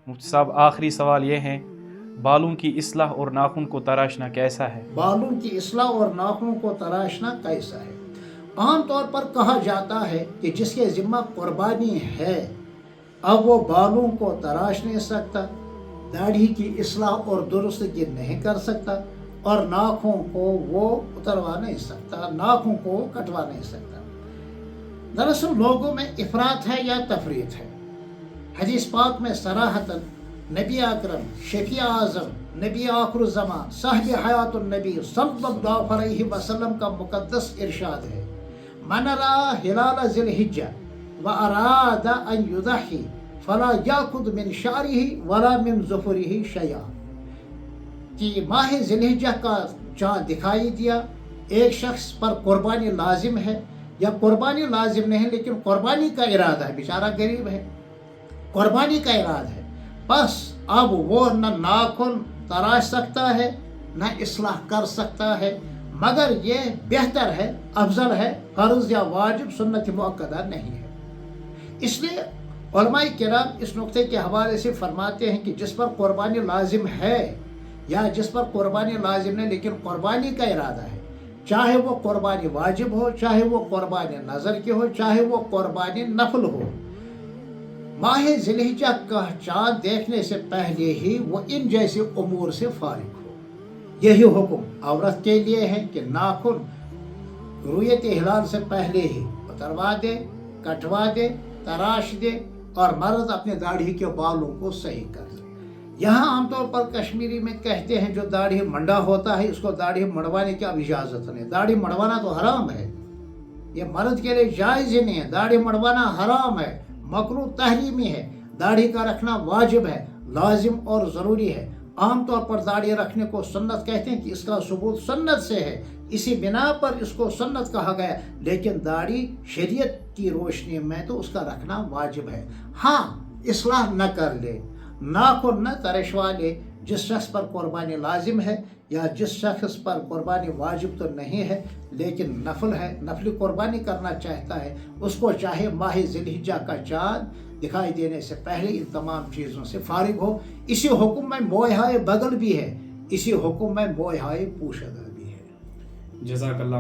مفتی صاحب آخری سوال یہ ہے، بالوں کی اصلاح اور ناخن کو تراشنا کیسا ہے؟ بالوں کی اصلاح اور ناخنوں کو تراشنا کیسا ہے؟ عام طور پر کہا جاتا ہے کہ جس کے ذمہ قربانی ہے اب وہ بالوں کو تراش نہیں سکتا، داڑھی کی اصلاح اور درستگی نہیں کر سکتا، اور ناخنوں کو وہ اتروا نہیں سکتا، ناخنوں کو کٹوا نہیں سکتا۔ دراصل لوگوں میں افراط ہے یا تفریط ہے۔ حدیث پاک میں صراحتاً نبی اکرم، شفیع اعظم، نبی آخر الزمان، صاحب حیات النبی صلی اللہ علیہ وسلم کا مقدس ارشاد ہے: من رأى ہلال ذی الحجہ واراد ان یضحی فلا یأخذ من شعرہ ولا من ظفرہ شیئا، کہ ماہ ذی الحجہ کا چاند دکھائی دیا، ایک شخص پر قربانی لازم ہے یا قربانی لازم نہیں لیکن قربانی کا ارادہ ہے، بیچارہ غریب ہے، قربانی کا ارادہ ہے، بس اب وہ نہ ناخن تراش سکتا ہے نہ اصلاح کر سکتا ہے، مگر یہ بہتر ہے، افضل ہے، فرض یا واجب سنت مؤکدہ نہیں ہے۔ اس لیے علماء کرام اس نقطے کے حوالے سے فرماتے ہیں کہ جس پر قربانی لازم ہے یا جس پر قربانی لازم نہیں لیکن قربانی کا ارادہ ہے، چاہے وہ قربانی واجب ہو، چاہے وہ قربانی نظر کی ہو، چاہے وہ قربانی نفل ہو، ماہ ذی الحجہ کا چاند دیکھنے سے پہلے ہی وہ ان جیسے امور سے فارغ ہو۔ یہی حکم عورت کے لیے ہے کہ ناخن رویت ہلال سے پہلے ہی اتروا دے، کٹوا دے، تراش دے، اور مرد اپنے داڑھی کے بالوں کو صحیح کر دے۔ یہاں عام طور پر کشمیری میں کہتے ہیں جو داڑھی منڈا ہوتا ہے اس کو داڑھی مڑوانے کی اب اجازت نہیں، داڑھی مڑوانا تو حرام ہے، یہ مرد کے لیے جائز ہی نہیں ہے، داڑھی مڑوانا حرام ہے، مکروہ تحریمی ہے، داڑھی کا رکھنا واجب ہے، لازم اور ضروری ہے۔ عام طور پر داڑھی رکھنے کو سنت کہتے ہیں کہ اس کا ثبوت سنت سے ہے، اسی بنا پر اس کو سنت کہا گیا، لیکن داڑھی شریعت کی روشنی میں تو اس کا رکھنا واجب ہے۔ ہاں، اصلاح نہ کر لے، ناخن نہ ترشوا لے، جس شخص پر قربانی لازم ہے یا جس شخص پر قربانی واجب تو نہیں ہے لیکن نفل ہے، نفلی قربانی کرنا چاہتا ہے، اس کو چاہے ماہ ذی الحجہ کا چاند دکھائی دینے سے پہلے ان تمام چیزوں سے فارغ ہو۔ اسی حکم میں موئہائے بغل بھی ہے، اسی حکم میں موئہائے پوشیدہ بھی ہے۔ جزاک اللہ۔